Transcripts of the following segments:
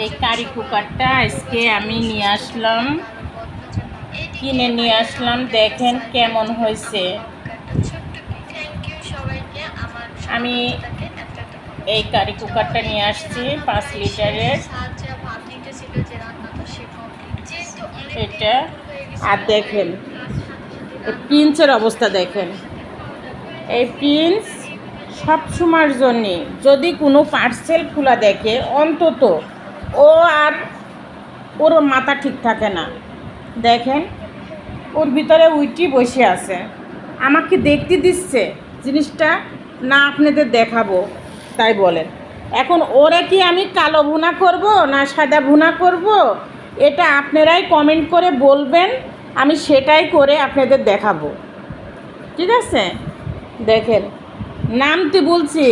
এই কারি কুকারটা আজকে আমি নিয়ে আসলাম, কিনে নিয়ে আসলাম। দেখেন কেমন হয়েছে। আমি এই কারি কুকারটা নিয়ে আসছি 5 লিটারের, এটা। আর দেখেন এই পিঞ্চের অবস্থা দেখেন। এই পিঞ্চ সব সময়ের জন্যে যদি কোনো পার্সেল খোলা দেখে অন্তত ও আর ওর মাথা ঠিক থাকে না। দেখেন ওর ভিতরে উইটি বসে আছে, আমাকে দেখতে দিচ্ছে জিনিসটা না আপনাদের দেখাবো তাই বলেন। এখন ওরা কি আমি কালো ভুনা করব না সাদা ভুনা করব, এটা আপনারাই কমেন্ট করে বলবেন, আমি সেটাই করে আপনাদের দেখাবো, ঠিক আছে। দেখেন নামতে বলছি,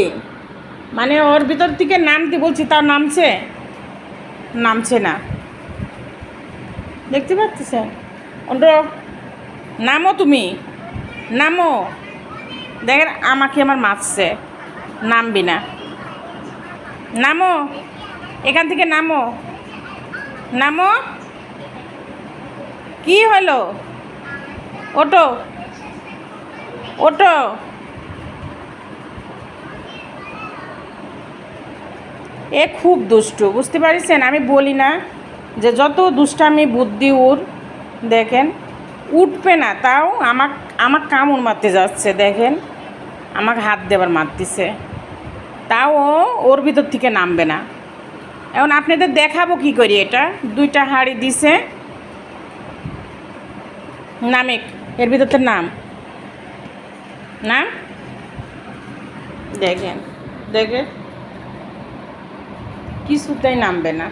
মানে ওর ভিতর থেকে নামতে বলছি, তার নামছে না। দেখতে পাচ্ছেন? ওটা নামো, তুমি নামো। দেখেন আমাকে আমার মারছে, নামবি না, নামো এখান থেকে, নামো নামো। কি হলো? ওটো ওটো। এ খুব দুষ্টু, বুঝতে পারছেন? আমি বলি না যে যত দুষ্টামি বুদ্ধি ওর। দেখেন উঠবে না, তাও আমার কামড় মারতে যাচ্ছে। দেখেন আমাকে হাত দেবার মারতেছে, তাও ওর ভিতর থেকে নামবে না। এখন আপনাদের দেখাবো কি করি। এটা 2টা হাঁড়ি দিছে, নামে এর ভিতরতে নাম দেখেন দেখেন কিছুতেই নামবে না।